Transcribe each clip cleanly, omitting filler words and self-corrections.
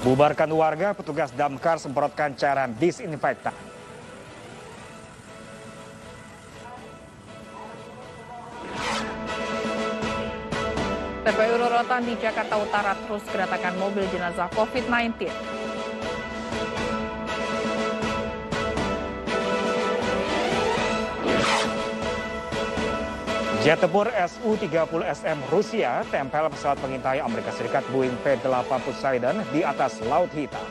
Bubarkan warga, petugas damkar semprotkan cairan disinfektan. TPU Rorotan di Jakarta Utara terus kedatangan mobil jenazah COVID-19. Jet tempur Su-30SM Rusia tempel pesawat pengintai Amerika Serikat Boeing P-8 Poseidon di atas Laut Hitam.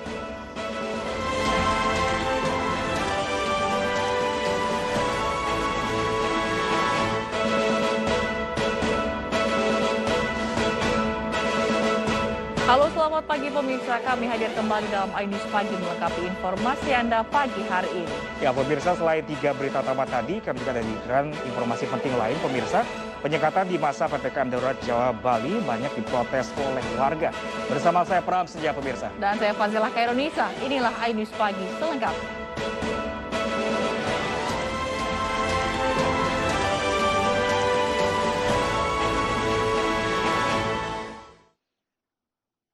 Halo, selamat pagi pemirsa. Kami hadir kembali dalam iNews Pagi melengkapi informasi Anda pagi hari ini. Ya pemirsa, selain 3 berita utama tadi, kami juga hadirkan informasi penting lain pemirsa. Penyekatan di masa PPKM Darurat Jawa Bali banyak diprotes oleh warga. Bersama saya Pram Senja pemirsa. Dan saya Fazilah Khairunisa. Inilah iNews Pagi selengkapnya.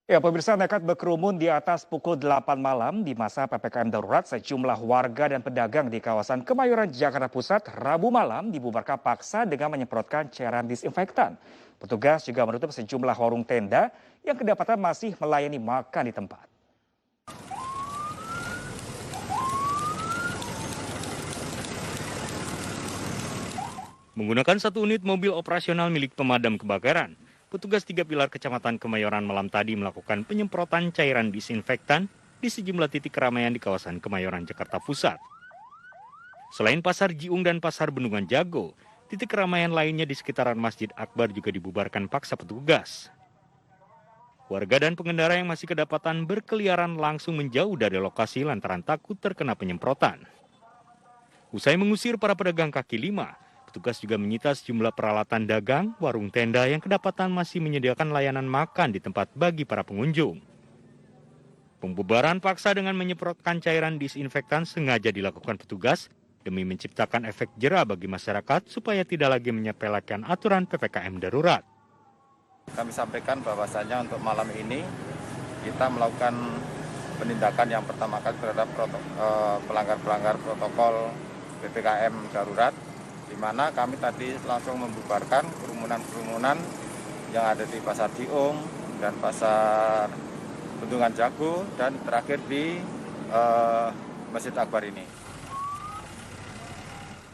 Ya pemirsa, nekat berkerumun di atas pukul 8 malam di masa PPKM Darurat, sejumlah warga dan pedagang di kawasan Kemayoran, Jakarta Pusat, Rabu malam dibubarkan paksa dengan menyemprotkan cairan disinfektan. Petugas juga menutup sejumlah warung tenda yang kedapatan masih melayani makan di tempat. Menggunakan 1 unit mobil operasional milik pemadam kebakaran, petugas 3 Pilar Kecamatan Kemayoran malam tadi melakukan penyemprotan cairan disinfektan di sejumlah titik keramaian di kawasan Kemayoran, Jakarta Pusat. Selain Pasar Jiung dan Pasar Bendungan Jago, titik keramaian lainnya di sekitaran Masjid Akbar juga dibubarkan paksa petugas. Warga dan pengendara yang masih kedapatan berkeliaran langsung menjauh dari lokasi lantaran takut terkena penyemprotan. Usai mengusir para pedagang kaki lima, petugas juga menyita sejumlah peralatan dagang, warung tenda yang kedapatan masih menyediakan layanan makan di tempat bagi para pengunjung. Pembubaran paksa dengan menyemprotkan cairan disinfektan sengaja dilakukan petugas demi menciptakan efek jera bagi masyarakat supaya tidak lagi menyepelekan aturan PPKM darurat. Kami sampaikan bahwasannya untuk malam ini kita melakukan penindakan yang pertama kali terhadap pelanggar-pelanggar protokol PPKM darurat, di mana kami tadi langsung membubarkan kerumunan-kerumunan yang ada di Pasar Jiung dan Pasar Bendungan Jago dan terakhir di Masjid Akbar ini.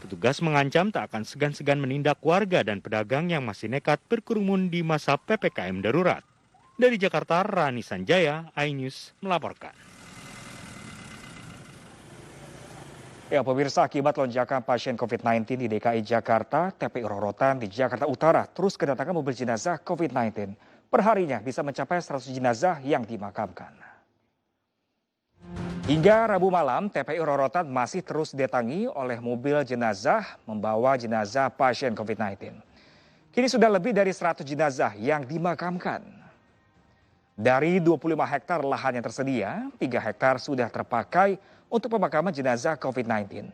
Petugas mengancam tak akan segan-segan menindak warga dan pedagang yang masih nekat berkerumun di masa PPKM darurat. Dari Jakarta, Rani Sanjaya, iNews melaporkan. Ya pemirsa, akibat lonjakan pasien COVID-19 di DKI Jakarta, TPU Rorotan di Jakarta Utara terus kedatangan mobil jenazah COVID-19. Perharinya bisa mencapai 100 jenazah yang dimakamkan. Hingga Rabu malam, TPU Rorotan masih terus didatangi oleh mobil jenazah membawa jenazah pasien COVID-19. Kini sudah lebih dari 100 jenazah yang dimakamkan. Dari 25 hektar lahan yang tersedia, 3 hektar sudah terpakai untuk pemakaman jenazah COVID-19.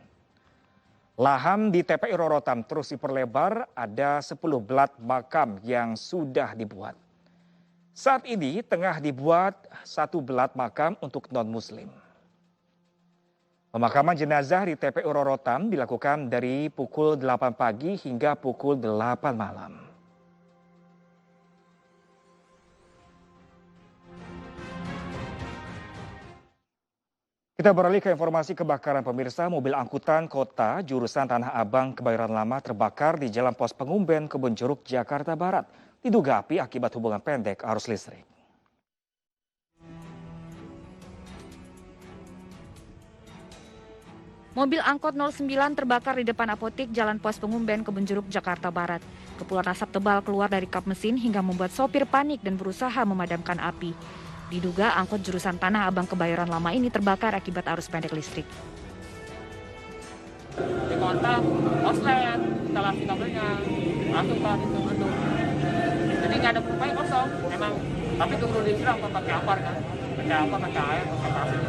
Lahan di TPU Rorotan terus diperlebar, ada 10 belat makam yang sudah dibuat. Saat ini tengah dibuat 1 belat makam untuk non-muslim. Pemakaman jenazah di TPU Rorotan dilakukan dari pukul 8 pagi hingga pukul 8 malam. Kita beralih ke informasi kebakaran pemirsa. Mobil angkutan kota jurusan Tanah Abang Kebayoran Lama terbakar di Jalan Pos Pengumben, Kebun Jeruk, Jakarta Barat. Diduga api akibat hubungan pendek arus listrik. Mobil angkot 09 terbakar di depan apotik Jalan Pos Pengumben, Kebun Jeruk, Jakarta Barat. Kepulan asap tebal keluar dari kap mesin hingga membuat sopir panik dan berusaha memadamkan api. Diduga angkot jurusan Tanah Abang Kebayoran Lama ini terbakar akibat arus pendek listrik. Di kontak, koslet, instalasi kabelnya, langsung kan itu gedung. Jadi nggak ada penumpang kosong, emang. Tapi turun disiram pakai apar kan, pakai air, pakai pasir.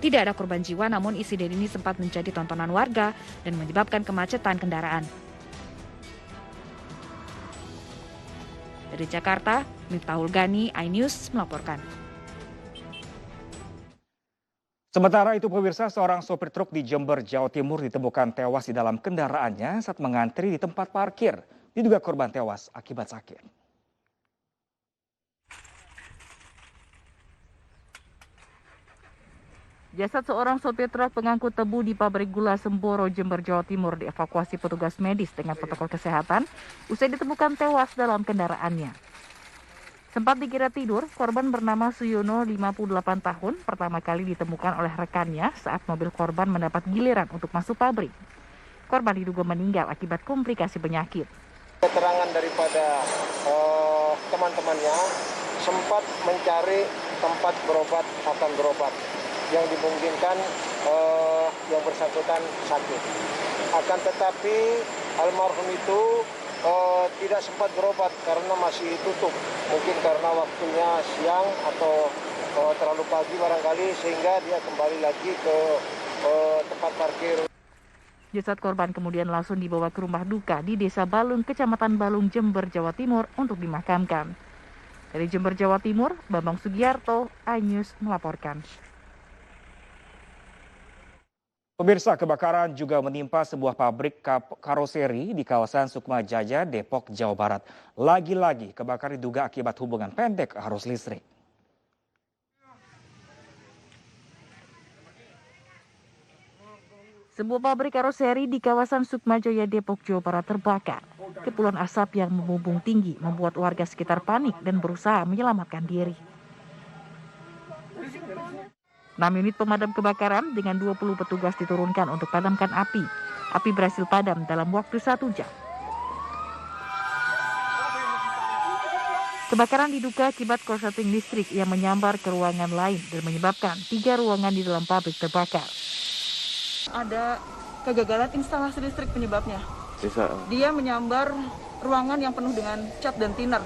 Tidak ada korban jiwa, namun insiden ini sempat menjadi tontonan warga dan menyebabkan kemacetan kendaraan. Dari Jakarta, Miftahul Gani, iNews melaporkan. Sementara itu pemirsa, seorang sopir truk di Jember, Jawa Timur ditemukan tewas di dalam kendaraannya saat mengantri di tempat parkir. Diduga korban tewas akibat sakit. Jasad seorang sopir truk pengangkut tebu di pabrik gula Semboro, Jember, Jawa Timur dievakuasi petugas medis dengan protokol kesehatan usai ditemukan tewas dalam kendaraannya. Sempat dikira tidur, korban bernama Suyono, 58 tahun, pertama kali ditemukan oleh rekannya saat mobil korban mendapat giliran untuk masuk pabrik. Korban diduga meninggal akibat komplikasi penyakit. Keterangan daripada teman-temannya sempat mencari tempat berobat akan berobat yang dimungkinkan yang bersangkutan sakit. Akan tetapi almarhum itu tidak sempat berobat karena masih tutup. Mungkin karena waktunya siang atau terlalu pagi barangkali sehingga dia kembali lagi ke tempat parkir. Jasad korban kemudian langsung dibawa ke rumah duka di Desa Balung, Kecamatan Balung, Jember, Jawa Timur untuk dimakamkan. Dari Jember, Jawa Timur, Bambang Sugiarto, iNews melaporkan. Pemirsa, kebakaran juga menimpa sebuah pabrik karoseri di kawasan Sukma Jaya, Depok, Jawa Barat. Lagi-lagi kebakaran diduga akibat hubungan pendek arus listrik. Sebuah pabrik karoseri di kawasan Sukma Jaya, Depok, Jawa Barat terbakar. Kepulan asap yang membumbung tinggi membuat warga sekitar panik dan berusaha menyelamatkan diri. 6 unit pemadam kebakaran dengan 20 petugas diturunkan untuk padamkan api. Api berhasil padam dalam waktu 1 jam. Kebakaran diduga akibat korsleting listrik yang menyambar ke ruangan lain dan menyebabkan 3 ruangan di dalam pabrik terbakar. Ada kegagalan instalasi listrik penyebabnya. Dia menyambar ruangan yang penuh dengan cat dan thinner.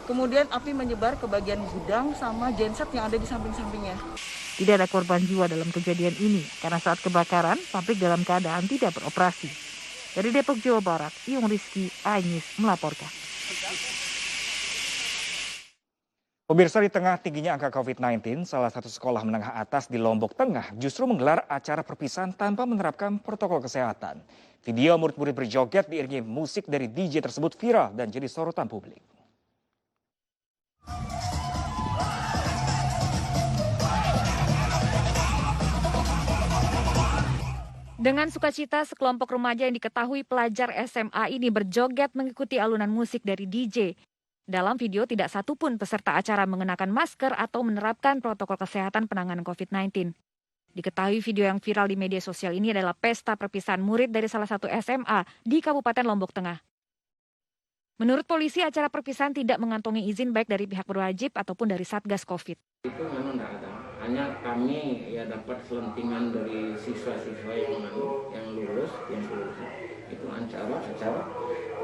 Kemudian api menyebar ke bagian gudang sama genset yang ada di samping-sampingnya. Tidak ada korban jiwa dalam kejadian ini karena saat kebakaran pabrik dalam keadaan tidak beroperasi. Dari Depok, Jawa Barat, Iyung Rizky, iNews melaporkan. Pemirsa, di tengah tingginya angka COVID-19, salah satu sekolah menengah atas di Lombok Tengah justru menggelar acara perpisahan tanpa menerapkan protokol kesehatan. Video murid-murid berjoget diiringi musik dari DJ tersebut viral dan jadi sorotan publik. Dengan sukacita, sekelompok remaja yang diketahui pelajar SMA ini berjoget mengikuti alunan musik dari DJ. Dalam video tidak satupun peserta acara mengenakan masker atau menerapkan protokol kesehatan penanganan COVID-19. Diketahui video yang viral di media sosial ini adalah pesta perpisahan murid dari salah satu SMA di Kabupaten Lombok Tengah. Menurut polisi, acara perpisahan tidak mengantongi izin baik dari pihak berwajib ataupun dari Satgas COVID. Itu memang tidak ada. Hanya kami ya dapat selentingan dari siswa-siswa yang lulus, itu acara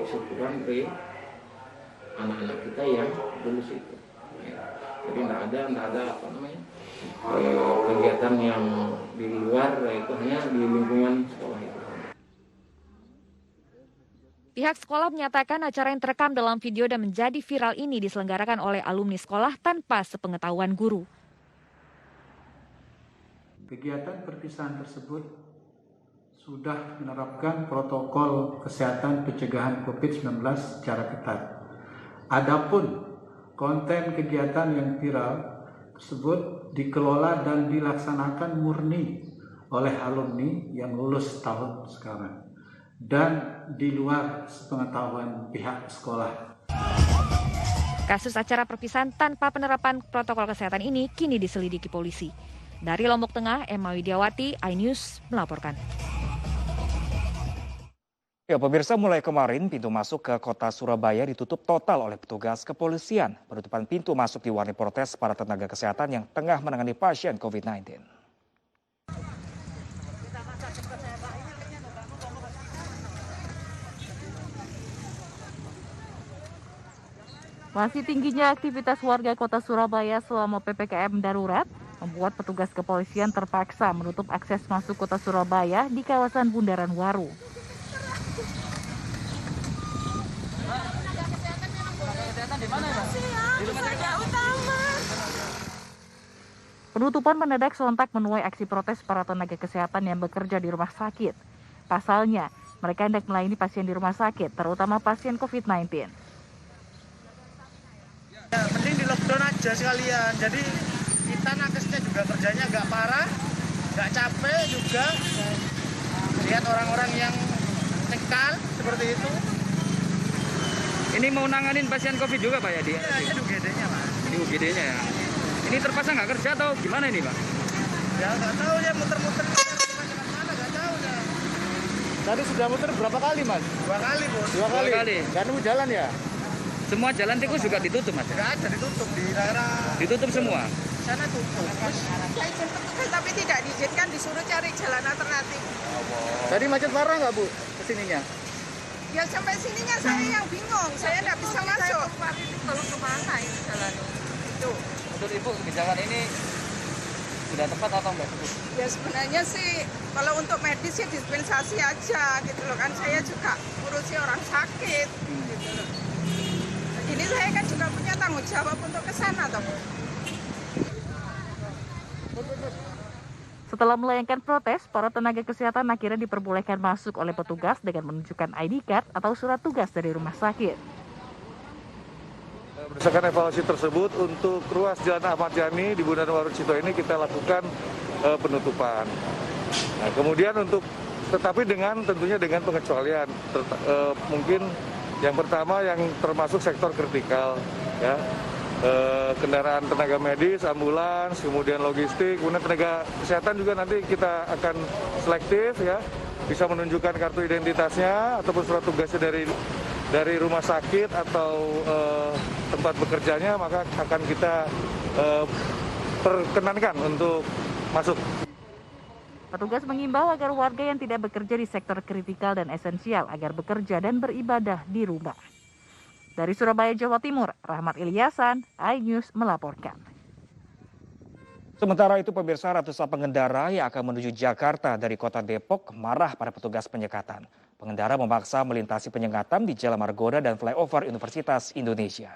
syukuran ke anak-anak kita yang lulus itu. Ya. Jadi tidak ada kegiatan yang di luar, itu hanya di lingkungan sekolah itu. Pihak sekolah menyatakan acara yang terekam dalam video dan menjadi viral ini diselenggarakan oleh alumni sekolah tanpa sepengetahuan guru. Kegiatan perpisahan tersebut sudah menerapkan protokol kesehatan pencegahan COVID-19 secara ketat. Adapun konten kegiatan yang viral tersebut dikelola dan dilaksanakan murni oleh alumni yang lulus tahun sekarang dan di luar sepengetahuan pihak sekolah. Kasus acara perpisahan tanpa penerapan protokol kesehatan ini kini diselidiki polisi. Dari Lombok Tengah, Emma Widiawati, iNews melaporkan. Ya, pemirsa, mulai kemarin pintu masuk ke kota Surabaya ditutup total oleh petugas kepolisian. Penutupan pintu masuk diwarnai protes para tenaga kesehatan yang tengah menangani pasien COVID-19. Masih tingginya aktivitas warga kota Surabaya selama PPKM darurat membuat petugas kepolisian terpaksa menutup akses masuk kota Surabaya di kawasan Bundaran Waru. Penutupan mendadak sontak menuai aksi protes para tenaga kesehatan yang bekerja di rumah sakit. Pasalnya, mereka hendak melayani pasien di rumah sakit, terutama pasien COVID-19. Ya, mending di lockdown aja sekalian. Jadi kita nakesnya juga kerjanya nggak parah, nggak capek juga. Lihat orang-orang yang nekal seperti itu. Ini mau nanganin pasien COVID juga Pak ya? Iya, ini UGD-nya Pak. Ini UGD-nya ya. Ini terpaksa nggak kerja atau gimana ini Pak? Ya nggak tahu ya, muter-muter mana nggak tahu ya. Tadi sudah muter berapa kali Mas? 2 kali Bos. 2 kali? 2 kali. Nggak nemu jalan ya? Semua jalan tikus juga ditutup Mas? Nggak ada, ditutup di daerah. Ditutup semua? Sana tutup. Saya izin petugas tapi tidak diizinkan, disuruh cari jalan alternatif. Tadi macet parah nggak Bu kesininya? Ya sampai sininya saya yang bingung, saya tidak bisa masuk. Kalau kemana ini jalan? Itu. Menurut Ibu kebijakan ini sudah tepat atau enggak? Ya sebenarnya sih kalau untuk medis ya dispensasi aja gitu loh kan, saya juga ngurusi orang sakit gitu loh. Ini saya kan juga punya tanggung jawab untuk ke sana toh. Setelah melayangkan protes, para tenaga kesehatan akhirnya diperbolehkan masuk oleh petugas dengan menunjukkan ID card atau surat tugas dari rumah sakit. Berdasarkan evaluasi tersebut, untuk ruas Jalan Ahmad Yani di Bundaran Warucito ini kita lakukan penutupan. Nah, kemudian tetapi tentunya dengan pengecualian. Mungkin yang pertama yang termasuk sektor kritikal, ya. Kendaraan tenaga medis, ambulans, kemudian logistik, kemudian tenaga kesehatan juga nanti kita akan selektif ya, bisa menunjukkan kartu identitasnya ataupun surat tugasnya dari rumah sakit atau tempat bekerjanya, maka akan kita perkenankan untuk masuk. Petugas mengimbau agar warga yang tidak bekerja di sektor kritikal dan esensial agar bekerja dan beribadah di rumah. Dari Surabaya, Jawa Timur, Rahmat Ilyasan, iNews melaporkan. Sementara itu pemirsa, ratusan pengendara yang akan menuju Jakarta dari kota Depok marah pada petugas penyekatan. Pengendara memaksa melintasi penyekatan di Jalan Margonda dan flyover Universitas Indonesia.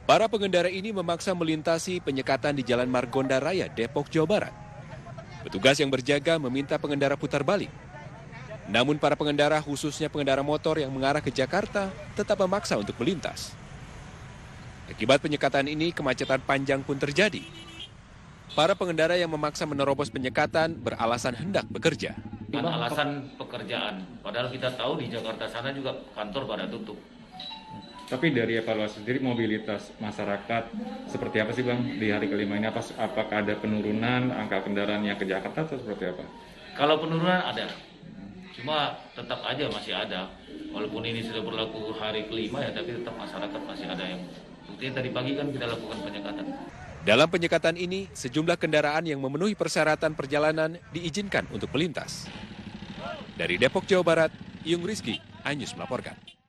Para pengendara ini memaksa melintasi penyekatan di Jalan Margonda Raya, Depok, Jawa Barat. Petugas yang berjaga meminta pengendara putar balik. Namun para pengendara, khususnya pengendara motor yang mengarah ke Jakarta, tetap memaksa untuk melintas. Akibat penyekatan ini, kemacetan panjang pun terjadi. Para pengendara yang memaksa menerobos penyekatan beralasan hendak bekerja. Dengan alasan pekerjaan, padahal kita tahu di Jakarta sana juga kantor pada tutup. Tapi dari evaluasi sendiri mobilitas masyarakat seperti apa sih Bang di hari kelima ini? Apakah ada penurunan angka kendaraan yang ke Jakarta atau seperti apa? Kalau penurunan ada. Cuma tetap aja masih ada, walaupun ini sudah berlaku hari kelima ya, tapi tetap masyarakat masih ada yang buktinya tadi pagi kan kita lakukan penyekatan. Dalam penyekatan ini, sejumlah kendaraan yang memenuhi persyaratan perjalanan diizinkan untuk melintas. Dari Depok, Jawa Barat, Yung Rizky, iNews melaporkan.